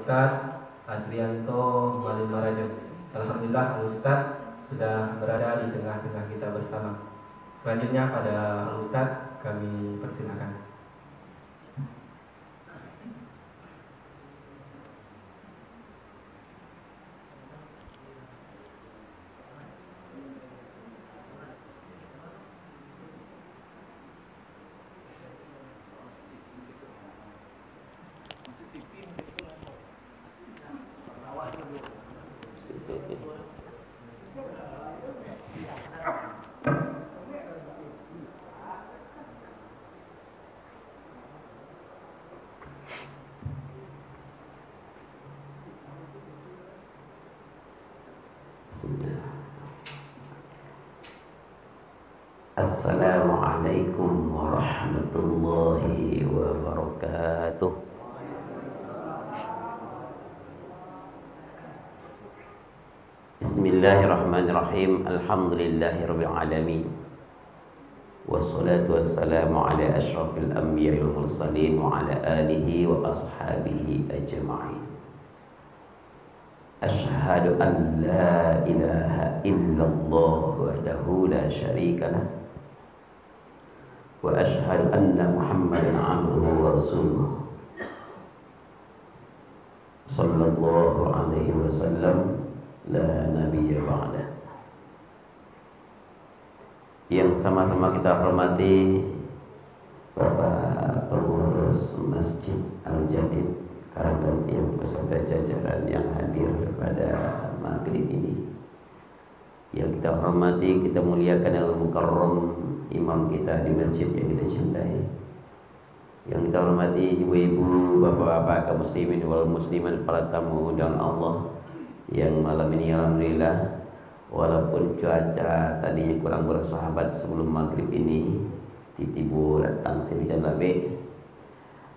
Al-Ustadz Adrianto Malimarajo. Alhamdulillah Al-Ustadz sudah berada di tengah-tengah kita bersama. Selanjutnya pada Al-Ustadz kami persilakan. Assalamualaikum warahmatullahi wabarakatuh. Bismillahirrahmanirrahim. Alhamdulillahirabbil alamin. Wassalatu wassalamu ala asyrafil anbiya'i wal mursalin wa ala alihi wa ashabihi ajma'in. Asyhadu an la ilaha illallah wahdahu la syarikalah wa asyhadu anna Muhammadan abduhu wa rasuluh sallallahu alaihi wasallam la nabiyya ba'dah. Yang sama-sama kita hormati Bapak pengurus Masjid Al-Jadid Karanggantiang beserta jajaran yang hadir pada maghrib ini. Yang kita hormati, kita muliakan Al-Mukarram imam kita di masjid yang kita cintai. Yang kita hormati ibu-ibu, bapak-bapak, kaum muslimin wal muslimat, para tamu undangan Allah yang malam ini alhamdulillah walaupun cuaca tadinya kurang bersahabat sebelum maghrib ini, tiba-tiba datang hujan labik.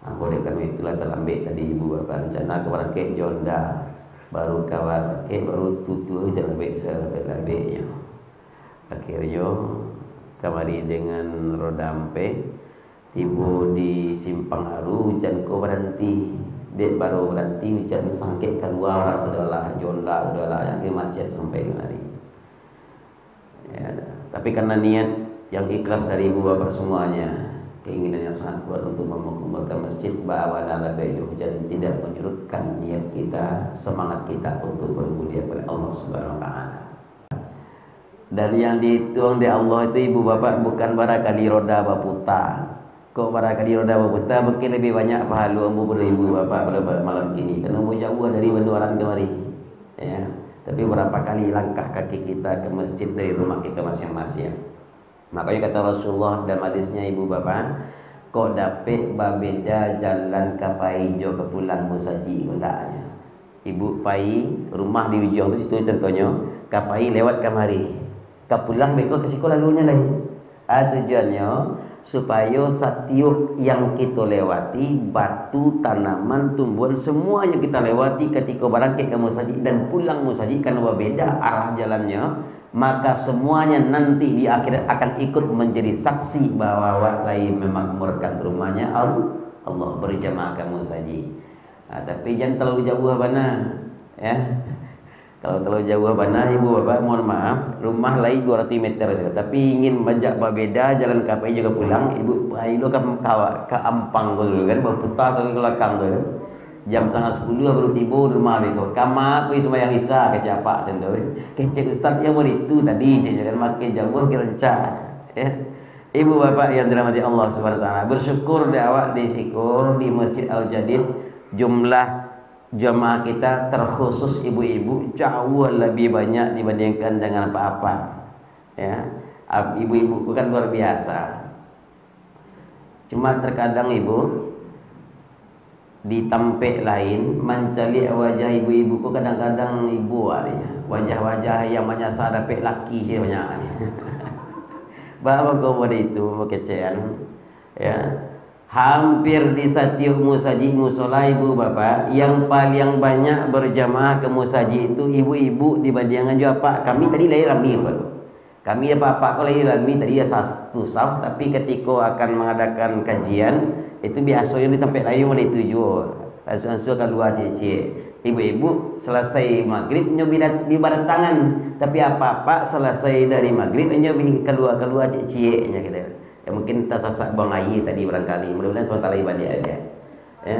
Oleh karena itulah terlambat tadi ibu bapak rencana kepada kek jonda baru kawan kek baru tutu hujan labik-labiknya. Akhirnya kemari dengan roda ampe tiba di Simpang Haru hujan ko berhenti. Dek baru berhenti hujan sangkit keluar orang sedalah jonda sedalah yang macet sampai kemari. Ya, tapi karena niat yang ikhlas dari ibu bapak semuanya, keinginan yang sangat kuat untuk membangun masjid ba'awana labaidu hujan tidak menyurutkan niat kita, semangat kita untuk berbudi kepada Allah Subhanahu wa taala. Dan yang dituang di Allah itu ibu bapak bukan barangkali roda baputa. Kok barangkali roda baputa mungkin lebih banyak pahala ambu pada ibu bapak pada malam ini karena mau jauh dari Banduaran kemari. Ya. Tapi berapa kali langkah kaki kita ke masjid dari rumah kita masing-masing. Makanya kata Rasulullah dalam hadisnya ibu bapak, kok dapet babeda jalan ke Paijo ke pulang musaji bendanya. Ibu pai rumah di ujung tu situ contohnya, ke pai lewat kamari. Ke pulang beko ke sekolah lalunya lain. Tujuannya supaya setiap yang kita lewati, batu, tanaman, tumbuhan, semua yang kita lewati ketika berangkat ke musaji dan pulang musaji karena berbeda arah jalannya, maka semuanya nanti di akhirat akan ikut menjadi saksi bahwa awak lain memakmurkan rumahnya Allah berjamaah kamu saji. Tapi jangan terlalu jauh bana, ya. Kalau terlalu jauh bana, ibu bapak mohon maaf, rumah lain 200 meter saja. Tapi ingin bajak berbeda jalan kapai juga pulang, ibu itu kan ke Ampang dulu kan, berputar ke belakang tu kan. Jam 9:30 baru tiba di rumah beko. Kamar tu sembahyang isya ke capak macam tu. Kecek ustaz yang itu tadi jangan makin jauh ke rencak. Ya. Ibu bapak yang dirahmati Allah Subhanahu wa taala, bersyukur di awak di Siko di Masjid Al-Jadid jumlah jamaah kita terkhusus ibu-ibu jauh lebih banyak dibandingkan dengan apa-apa. Ya. Ibu-ibu bukan luar biasa. Cuma terkadang ibu di tempat lain mencari wajah ibu-ibu ku kadang-kadang ibu artinya wajah-wajah yang menyasar dapat laki sih banyak. Bawa kau pada itu kecean ya. Hampir di setiap musaji musola ibu bapak yang paling banyak berjamaah ke musaji itu ibu-ibu dibandingkan juga pak. Kami tadi lahir ramai baru. Kami ya bapak kalau lahir ramai tadi ya satu saf, tapi ketika akan mengadakan kajian itu biasanya di tempat lain ada 7. Ansur keluar cik-cik. Ibu-ibu selesai maghrib nyobi ibadat tangan, tapi apa-apa selesai dari maghrib nyobi keluar cik-ciknya gitu. Ya mungkin tersasak buang air tadi barangkali. Mudah-mudahan sementara ibadah ada. Ya.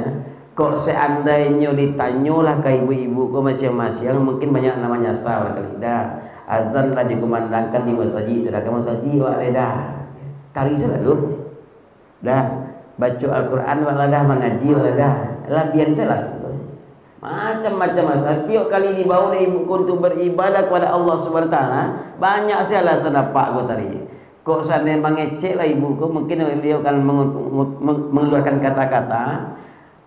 Kok seandainya ditanyalah ke ibu-ibu kok masing-masing, mungkin banyak namanya salah kali. Dah azan lah dikumandangkan di masjid, dah kamu masjid wak dah. Kali selalu. Dah baca Al-Quran wala dah mengaji wala dah. Lah biasa lah. Macam-macam setiap kali dibawa dari ibu untuk beribadah kepada Allah Subhanahu wa taala, banyak saya alasan apa gua tadi. Kok seandainya mengecek lah ibu kau, mungkin beliau akan mengeluarkan kata-kata.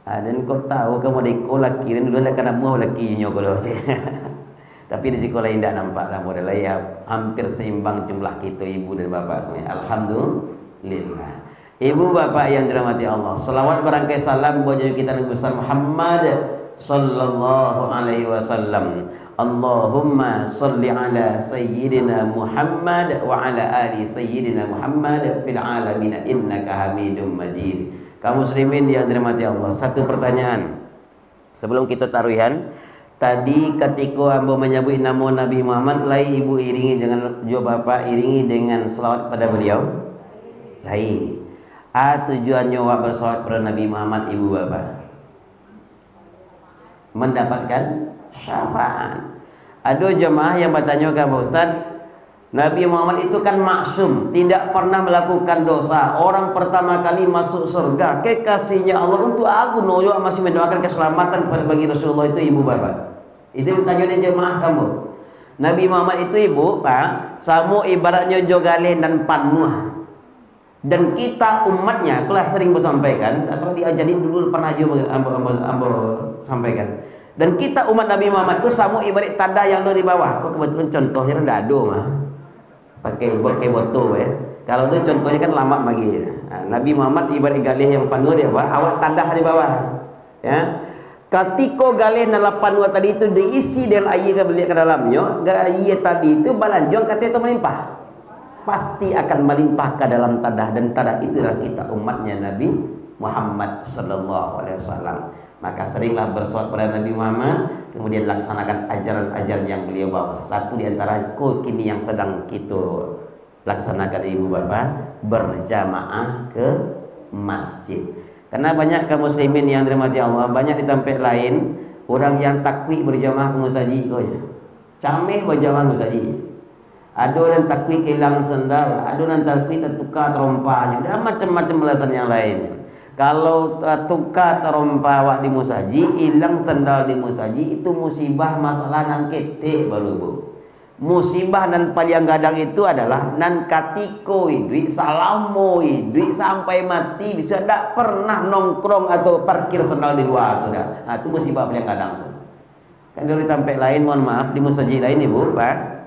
Dan kau tahu kamu di sekolah kira dulu nak kena mau laki nyokolo. Tapi di sekolah tidak nampak lah model ya, hampir seimbang jumlah kita ibu dan bapak semuanya. Alhamdulillah. Ibu bapak yang dirahmati Allah, selawat barangkali salam buat kita Nabi besar Muhammad sallallahu alaihi wasallam. Allahumma salli ala sayyidina Muhammad wa ala ali sayyidina Muhammad fil alamin innaka Hamidum Majid. Kaum muslimin yang dirahmati Allah, satu pertanyaan sebelum kita taruhan. Tadi ketika ambo menyebut nama Nabi Muhammad, lai ibu iringi dengan juga bapak iringi dengan selawat pada beliau. Lai. Tujuannya wak berselawat pada Nabi Muhammad ibu bapak mendapatkan syafaat. Ada jemaah yang bertanya ke Ustaz, Nabi Muhammad itu kan maksum, tidak pernah melakukan dosa. Orang pertama kali masuk surga, kekasihnya Allah. Untuk aku noyo masih mendoakan keselamatan bagi Rasulullah itu ibu bapak. Itu tanya jemaah kamu. Nabi Muhammad itu ibu pak, sama ibaratnya jogale dan panuh. Dan kita umatnya, kelas sering bersampaikan, asal diajarin dulu pernah juga ambo sampaikan. Dan kita umat Nabi Muhammad itu sama ibarat tanda yang ada di bawah. Kok kebetulan contohnya rendah ado mah. Pakai botol ya. Kalau itu contohnya kan lama bagi. Nah, Nabi Muhammad ibarat galih yang panuh dia apa? Awak tanda di bawah. Ya. Ketika galih dalam panuh tadi itu diisi dengan air ke dalamnya, air tadi itu balanjong kata itu melimpah. Pasti akan melimpah ke dalam tadah, dan tadah itulah kita umatnya Nabi Muhammad sallallahu alaihi wasallam. Maka seringlah bersolawat pada Nabi Muhammad, kemudian laksanakan ajaran-ajaran yang beliau bawa. Satu di antara kini yang sedang kita laksanakan ibu bapak, berjamaah ke masjid. Karena banyak kaum muslimin yang dirahmati Allah, banyak di tempat lain orang yang takwik berjamaah ke masjid ya. Cameh berjamaah ke masjid. Ada yang takwik hilang sendal, ada yang takwik tertukar terompahnya, dan macam-macam alasan yang lain. Kalau tukar terompah wak di musaji, hilang sendal di musaji, itu musibah masalah nan ketik baru bu. Musibah dan paling gadang itu adalah nan katiko duit salamo duit sampai mati bisa tak pernah nongkrong atau parkir sendal di luar tu dah. Nah, itu musibah paling gadang tu. Kan dari tempat lain, mohon maaf, di musaji lain ibu pak.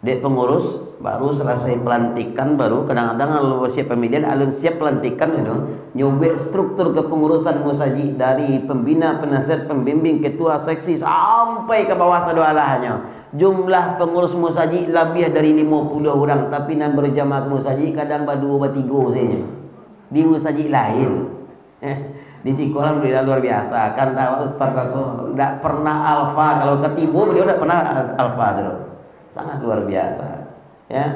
Dek pengurus baru selesai pelantikan, baru kadang-kadang kalau siap pemilihan alun siap pelantikan itu nyobek struktur kepengurusan musaji dari pembina, penasihat, pembimbing, ketua seksi sampai ke bawah sedoalahnya. Jumlah pengurus musaji lebih dari 50 orang, tapi nan berjamaah musaji kadang berdua bertiga saja di musaji lain. Di sekolah beliau luar biasa kan, tahu ustaz aku tidak pernah alfa, kalau ketipu beliau tidak pernah alfa terus. Sangat luar biasa ya.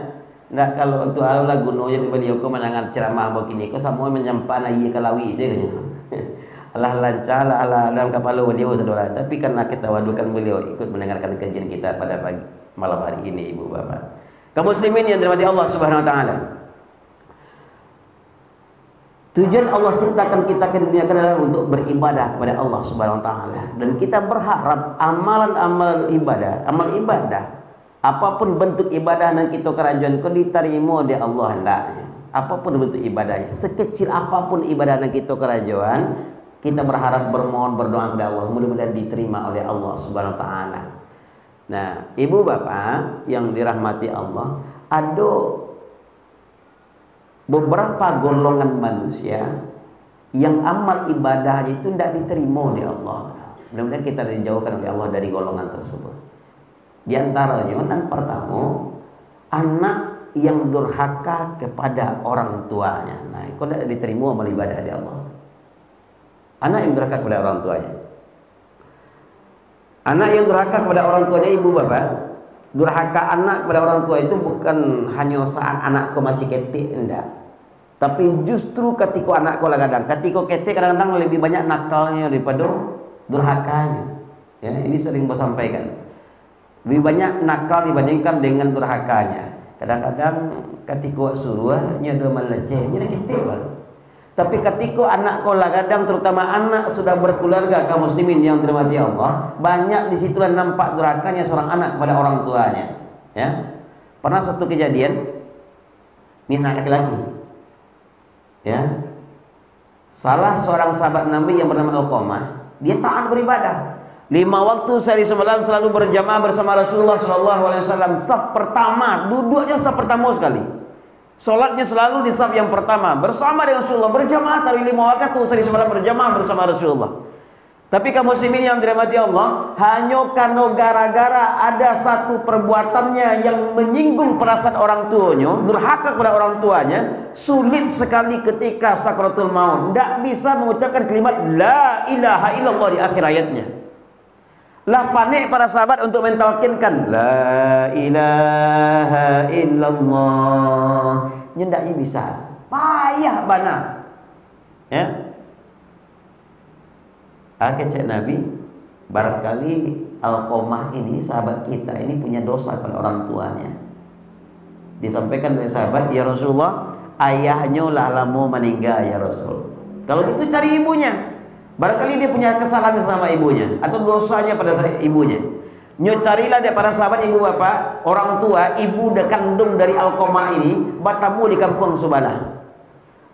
Nah kalau untuk lagu noya di beliau ko menangan ceramah begini ko semua menyampaikan iya kalawi saya Allah lancar Allah dalam kepala beliau saudara. Tapi karena kita wadukan beliau ikut mendengarkan kajian kita pada pagi malam hari ini ibu bapak kaum muslimin yang dirahmati Allah Subhanahu wa taala. Tujuan Allah ciptakan kita ke dunia adalah untuk beribadah kepada Allah Subhanahu wa taala, dan kita berharap amalan-amalan ibadah, amal ibadah apapun bentuk ibadah yang kita kerajaan kau diterima oleh Allah hendaknya. Apapun bentuk ibadahnya, sekecil apapun ibadah yang kita kerajaan, kita berharap bermohon berdoa kepada Allah, mudah-mudahan diterima oleh Allah Subhanahu wa taala. Nah, ibu bapak yang dirahmati Allah, ada beberapa golongan manusia yang amal ibadah itu tidak diterima oleh Allah. Mudah-mudahan kita dijauhkan oleh Allah dari golongan tersebut. Di antaranya yang pertama, anak yang durhaka kepada orang tuanya. Nah, itu tidak diterima amal ibadah dari Allah. Anak yang durhaka kepada orang tuanya. Anak yang durhaka kepada orang tuanya, ibu bapak, durhaka anak kepada orang tua itu bukan hanya saat anakku masih ketik, enggak. Tapi justru ketika anakku kadang-kadang, ketika ketik kadang-kadang lebih banyak nakalnya daripada durhakanya. Ya, ini sering saya sampaikan. Lebih banyak nakal dibandingkan dengan durhakanya. Kadang-kadang ketika suruh nyodo meleceh, jadi ketik baru. Tapi ketika anak kadang terutama anak sudah berkeluarga kaum muslimin yang dirahmati Allah, banyak di situlah nampak durhakanya seorang anak kepada orang tuanya. Ya. Pernah satu kejadian, ini anak laki-laki. Ya. Salah seorang sahabat Nabi yang bernama Alqamah, dia taat beribadah. 5 waktu sehari semalam selalu berjamaah bersama Rasulullah SAW. Saf pertama, duduknya saf pertama sekali. Solatnya selalu di saf yang pertama bersama dengan Rasulullah, berjamaah dari 5 waktu sehari semalam berjamaah bersama Rasulullah. Tapi kaum muslimin yang dirahmati Allah, hanya karena gara-gara ada satu perbuatannya yang menyinggung perasaan orang tuanya, durhaka kepada orang tuanya, sulit sekali ketika sakaratul maut, tidak bisa mengucapkan kalimat la ilaha illallah di akhir ayatnya. Lah panik para sahabat untuk mentalkinkan la ilaha illallah, nyendaknya bisa, payah bana. Ya. Akhirnya Nabi, barangkali Alqamah ini sahabat kita ini punya dosa kepada orang tuanya. Disampaikan oleh sahabat, ya Rasulullah, ayahnya lah mau meninggal ya Rasul. Kalau gitu cari ibunya. Barangkali dia punya kesalahan sama ibunya atau dosanya pada ibunya. Nyo carilah dia para sahabat ibu bapak, orang tua, ibu kandung dari Alqamah ini bertemu di kampung sebelah.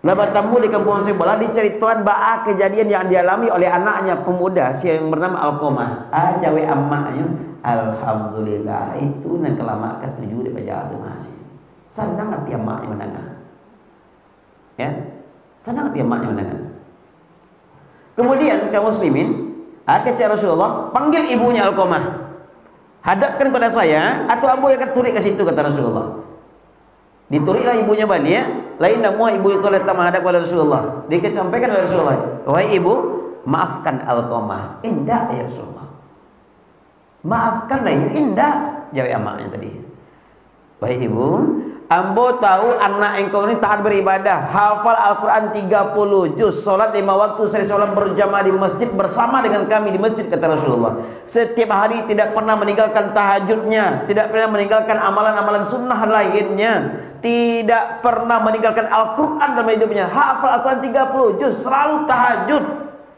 Lah bertemu di kampung sebelah diceritakan bahwa kejadian yang dialami oleh anaknya pemuda yang bernama Alqamah. Ajawe amaknya, alhamdulillah itu nang kelama ke-7 di Jawa Tengah sih. Sandang ngerti amaknya mendengar. Ya. Sandang ngerti amaknya mendengar. Kemudian kaum muslimin, akhirnya Rasulullah panggil ibunya Alqamah. Hadapkan pada saya atau ambo yang turik ke situ, kata Rasulullah. Dituriklah ibunya balik, lain namu ibu yang datang menghadap kepada Rasulullah. Dia sampaikan oleh Rasulullah, wahai ibu, maafkan Alqamah. Indah ya Rasulullah. Maafkanlah ya, indah. Jawab amaknya tadi. Wahai ibu, ambo tahu anak engkau ini taat beribadah, hafal Al-Quran 30 juz, solat 5 waktu sehari semalam berjamaah di masjid bersama dengan kami di masjid, kata Rasulullah. Setiap hari tidak pernah meninggalkan tahajudnya, tidak pernah meninggalkan amalan-amalan sunnah lainnya, tidak pernah meninggalkan Al-Quran dalam hidupnya, hafal Al-Quran 30 juz, selalu tahajud.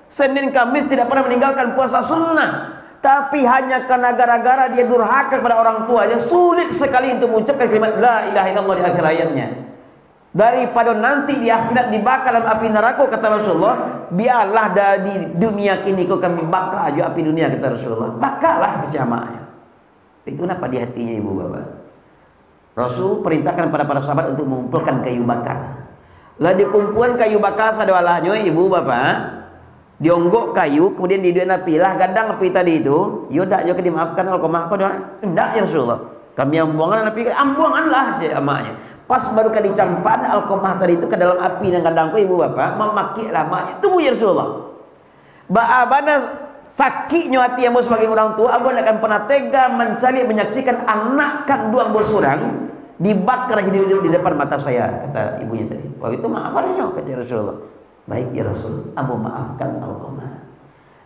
Senin Kamis tidak pernah meninggalkan puasa sunnah. Tapi hanya karena gara-gara dia durhaka kepada orang tuanya, sulit sekali untuk mengucapkan kalimat la ilaha illallah di akhir ayatnya. Daripada nanti di akhirat dibakar dalam api neraka, kata Rasulullah, biarlah dari dunia kini kau kami bakar aja api dunia, kata Rasulullah. Bakarlah kecamaahnya. Itu kenapa di hatinya ibu bapak. Rasul perintahkan pada para sahabat untuk mengumpulkan kayu bakar. Lah dikumpulkan kayu bakar sadawalahnya ibu bapak. Dionggok kayu, kemudian diduan api lah gadang api tadi itu. Yodak juga dimaafkan Alqamah kau doa. Enggak ya Rasulullah. Kami ambuangan api, ambuanganlah si amaknya. Pas baru kali campan Alqamah tadi itu ke dalam api dan gadangku ibu bapak memakiklah maknya. Tunggu ya Rasulullah. Ba'abana sakitnya hati ambo sebagai orang tua, ambo akan pernah tega mencari menyaksikan anak kandung ambo surang dibakar hidup-hidup di depan mata saya, kata ibunya tadi. Waktu itu maafannya kata Rasulullah. Baik ya Rasul, ambo maafkan Alqamah.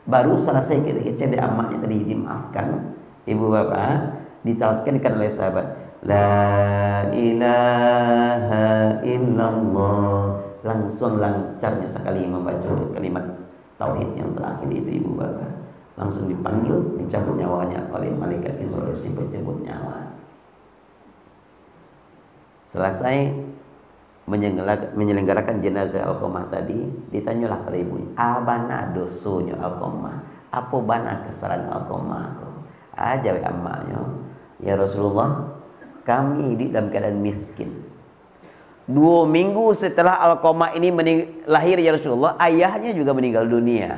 Baru selesai kecil amaknya tadi dimaafkan, ibu bapak ditalkinkan oleh sahabat la ilaha illallah, langsung lancarnya sekali membaca kalimat tauhid yang terakhir itu ibu bapak, langsung dipanggil, dicabut nyawanya oleh malaikat Israil, si pencabut nyawa. Selesai menyelenggarakan jenazah Alqamah tadi, ditanyalah kepada ibunya, abana dosonya Alqamah, apa bana kesalahan Alqamah kau? Jawab amaknya, ya Rasulullah, kami hidup dalam keadaan miskin. 2 minggu setelah Alqamah ini lahir ya Rasulullah, ayahnya juga meninggal dunia.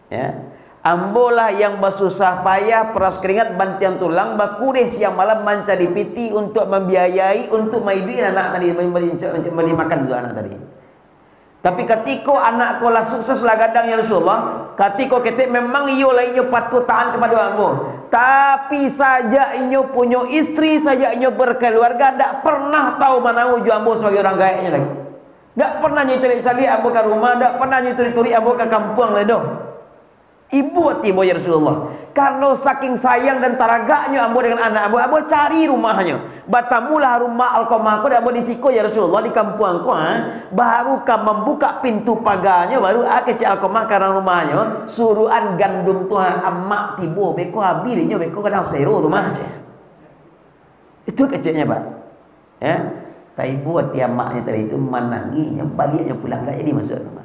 Ya, ambolah yang bersusah payah, peras keringat, bantian tulang, bakureh siang malam mencari piti untuk membiayai, untuk menghidupi anak tadi, memberi makan dua anak tadi. Tapi ketika anak kau lah sukses lah gadang ya Rasulullah, ketika kita memang iyo lah inyo patut tahan kepada ambo. Tapi saja inyo punya istri, saja inyo berkeluarga, tak pernah tahu mana uju ambo sebagai orang gaeknya lagi. Tak pernah nyo cari-cari ambo ke rumah, tak pernah nyo turi-turi ambo ke kampung lah doh. Ibu hati ya Rasulullah, karena saking sayang dan taragaknya ambo dengan anak ambo cari rumahnya. Batamulah rumah Alqamah ko, ambo di siko ya Rasulullah di kampung ko, baru kam membuka pintu pagarnya, baru kecil Alqamah karena rumahnya suruhan gandum Tuhan amak tibo beko habilinya beko kadang selero rumah aja. Itu kecilnya Pak. Ya, tapi buat tiap maknya tadi itu menanginya baliknya pulang tak jadi masuk rumah.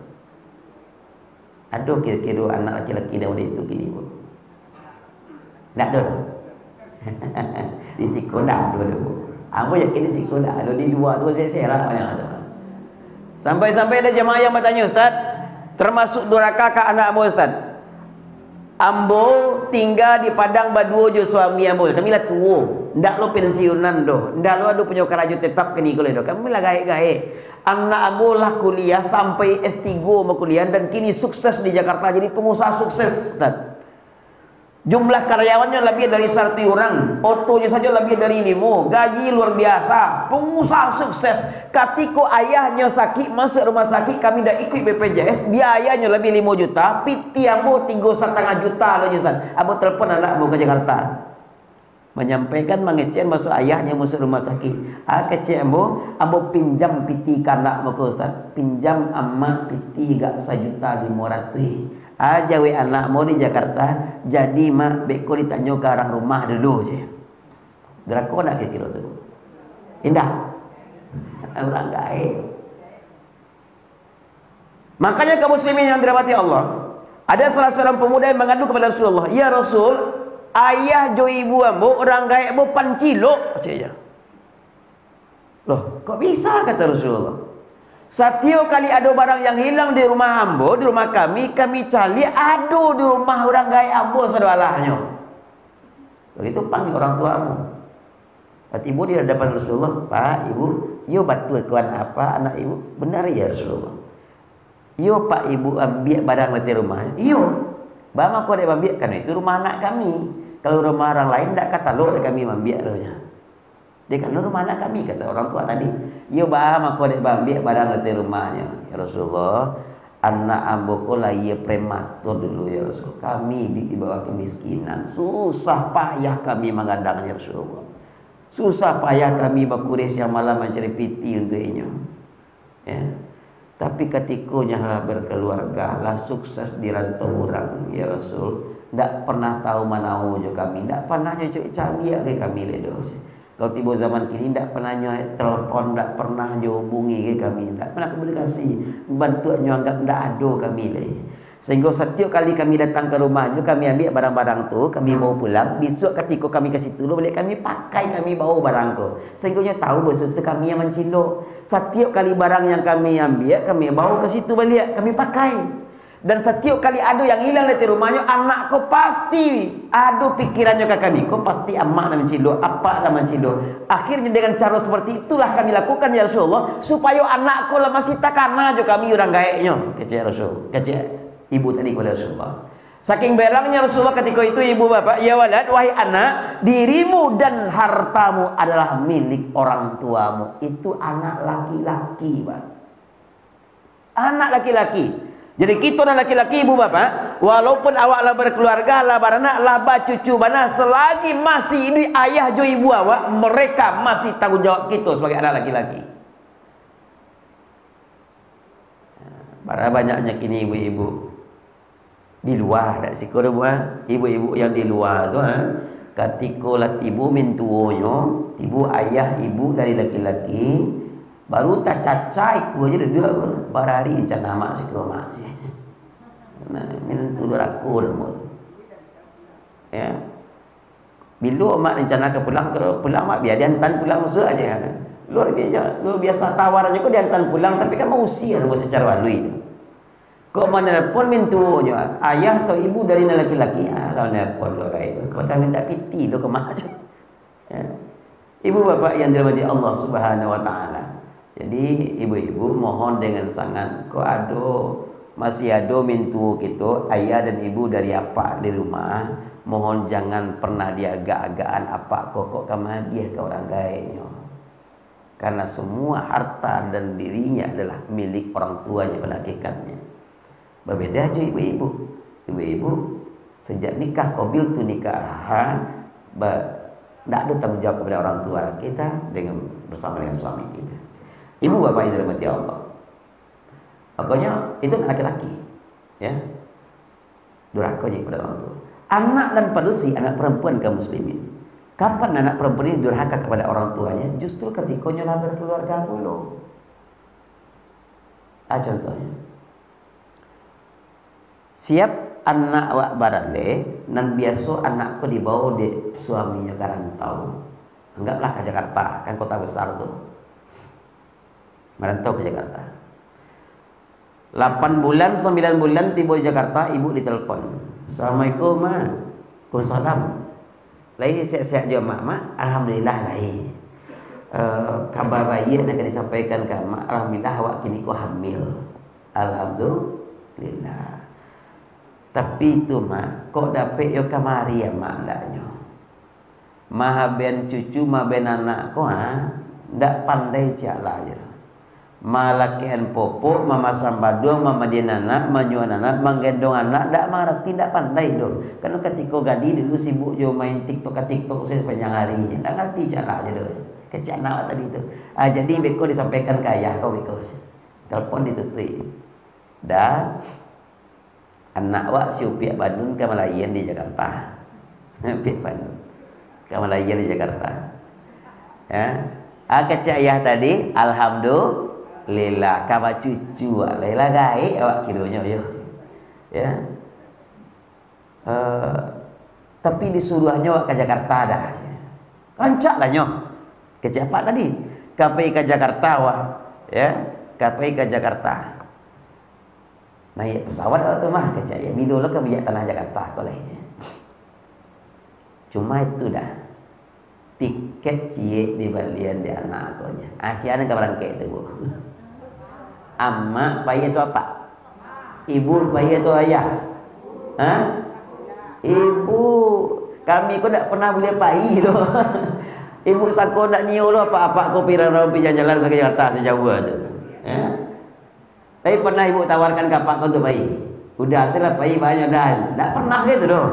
Ada kira-kira anak laki-laki dah itu gini bu. Tak ada. Di sekolah ada bu. Aku yakin di sekolah ada, di luar tu saya lah yang ada. Sampai-sampai ada jemaah yang bertanya, Ustaz, termasuk durhaka ke anak ambo Ustaz. Ambo tinggal di Padang berdua je suami ambo. Kami lah tua. Ndak lo pensiunan doh. Ndak lo ada punya kerja tetap ke ni kalau doh. Kami lah gaik-gaik. Anak ambo lah kuliah sampai S3 mau kuliah dan kini sukses di Jakarta jadi pengusaha sukses Ustaz. Jumlah karyawannya lebih dari 100 orang, otonya saja lebih dari 5, gaji luar biasa, pengusaha sukses. Ketika ayahnya sakit masuk rumah sakit, kami dah ikut BPJS, biayanya lebih 5 juta, piti ambo 3,5 juta loh Ustaz. Ambo telepon anak ambo ke Jakarta, menyampaikan mengecen masuk ayahnya masuk rumah sakit. Kecil ambo pinjam piti kanak muka Ustaz, pinjam amak piti gak 1.500.000. Aja we anak mau di Jakarta, jadi mak beko ditanya ke orang rumah dulu je. Derako nak kira tu. Indah. Orang gaib. Makanya kaum muslimin yang dirahmati Allah, ada salah seorang pemuda yang mengadu kepada Rasulullah, "Ya Rasul, ayah jo ibu ambo orang gaib ambo pancilok," cakap. Loh, kok bisa kata Rasulullah? Setiap kali ada barang yang hilang di rumah ambo, di rumah kami cari ada di rumah orang gaib ambo sadalahnya. Begitu panggil orang tuamu. Ibu di hadapan Rasulullah, "Pak, Ibu, yo batu kawan apa anak Ibu?" "Benar ya Rasulullah." "Yo Pak, Ibu ambil barang di rumahnya." "Yo. Bama kau dah ambil kan itu rumah anak kami. Kalau rumah orang lain tak kata lo kami ambil lohnya." Dia kan rumah anak kami kata orang tua tadi. "Yo bah aku dek ambil barang di rumahnya." "Ya Rasulullah, anak ambo ko lah ia prematur dulu ya Rasul. Kami di bawah kemiskinan. Susah payah kami mengandang ya Rasulullah. Susah payah kami bakuris yang malam mencari piti untuk inyo." Ya. Tapi ketikanya lah berkeluarga lah sukses di rantau orang ya Rasul. Tak pernah tahu mana ujo kami. Tak pernah cari canggih ke kami ledo. Kalau tiba zaman kini tak pernah telepon, tak pernah hubungi ke kami, tak pernah komunikasi, bantuannya anggap tak ada kami lagi. Sehingga setiap kali kami datang ke rumahnya, kami ambil barang-barang tu, kami bawa pulang. Besok ketika kami ke situ, balik kami pakai, kami bawa barang tu. Sehingga tahu bahawa itu kami yang mencilok. Setiap kali barang yang kami ambil, kami bawa ke situ balik, kami pakai. Dan setiap kali ada yang hilang dari rumahnya, anak kau pasti ada pikirannya ke kami. Kau pasti amak nak mencilok, apa nak mencilok. Akhirnya dengan cara seperti itulah kami lakukan ya Rasulullah, supaya anak kau lah masih takana jo kami orang gaeknya. Kecil Rasul, kecil ibu tadi kepada Rasulullah. Saking berangnya Rasulullah ketika itu ibu bapak, "Ya walad, wahai anak, dirimu dan hartamu adalah milik orang tuamu." Itu anak laki-laki, Pak. Anak laki-laki. Jadi kita dan laki-laki ibu bapak, walaupun awak lah berkeluarga, lah beranak, lah cucu bana, selagi masih ini ayah jo ibu awak, mereka masih tanggung jawab kita sebagai anak laki-laki. Para banyaknya kini ibu-ibu di luar, tak sikor buah, ibu-ibu yang di luar tu, ketika lah tibu mintuonya, tibu ayah ibu dari laki-laki, baru tak cacai ku aja dia barari cana mak sikor mak je. Nah, mintu duraku dah. Ya. Bila mak rencana ke pulang, kalau pulang mak biar dia hantar pulang musuh aja. Luar biasa tawarannya kok dia hantar pulang, tapi kan mau usia secara walui tu. Kok mana nelpon mintunya ayah atau ibu dari laki-laki, kalau nelpon lo kayak kau tak minta piti lo ke mak aja. Ya. Ibu bapak yang dirahmati Allah Subhanahu wa taala. Jadi ibu-ibu mohon dengan sangat, kok masih ada mintu gitu ayah dan ibu dari apa di rumah, mohon jangan pernah diagak-agakan apa kok kama dia ke orang lainnya. Karena semua harta dan dirinya adalah milik orang tuanya pada hakikatnya. Berbeda aja ibu-ibu. Ibu-ibu sejak nikah qabil tu nikahan, tidak ada tanggung jawab kepada orang tua kita dengan bersama dengan suami kita. Ibu bapak yang dirahmati Allah. Makanya itu laki-laki, ya. Durhaka kepada orang tua. Anak dan padusi, anak perempuan kaum muslimin. Kapan anak perempuan ini durhaka kepada orang tuanya? Justru ketika nyolah berkeluarga dulu. Contohnya, siap anak wak barale, nan biasa anakku dibawa di suaminya karantau. Anggaplah ke Jakarta, kan kota besar tuh. Merantau ke Jakarta. 8 bulan, 9 bulan tiba di Jakarta, ibu ditelepon. Assalamualaikum, Ma. Waalaikumsalam. Lai siap-siap je mak. Alhamdulillah lai. Kabar bayi yang akan disampaikan ke mak. Alhamdulillah awak kini ku hamil. Alhamdulillah. Tapi itu mak, kok dapat yo kamari ya mak ndaknyo. Maha ben cucu, maha ben anak ko ndak pandai jala je. Malakian popok, mama sambadong, mama dinana, manyuan anak, menggendong anak, ndak mengerti, ndak pandai dong. Karena ketika gadi dulu sibuk jo main TikTok saya sepanjang harinya, ndak ngerti cara aja dong. Kecak nak tadi itu. Jadi beko disampaikan ke ayah kau beko. Telepon ditutui. Dan anak wak si Upiak Bandung ke Malayan di Jakarta. Upiak Bandung ke Malayan di Jakarta. Ya. Kecak ayah tadi, alhamdulillah, kabar cucu Laila gaik awak kiranya yo. Ya. Tapi disuruhnya awak ke Jakarta dah. Rancak lah nyo. Ke siapa tadi? KPI ke Jakarta awak, ya. KPI ke Jakarta. Naik pesawat atau mah ke saya. Bido lo ke minyak tanah Jakarta kolehnya. Cuma itu dah. Tiket cie di balian di anak akonya. Asian ke berangkat itu, Bu. Amma bayi itu apa? Ibu bayi itu ayah. Hah? Ibu. Kami kok tak pernah boleh bayi loh. Ibu sako nak niu loh apa-apa kau pirang jalan ke Jakarta sejauh tu. Ya. Tapi pernah ibu tawarkan kapak kau untuk bayi. Udah hasil bayi banyak dah. Tak pernah gitu doh.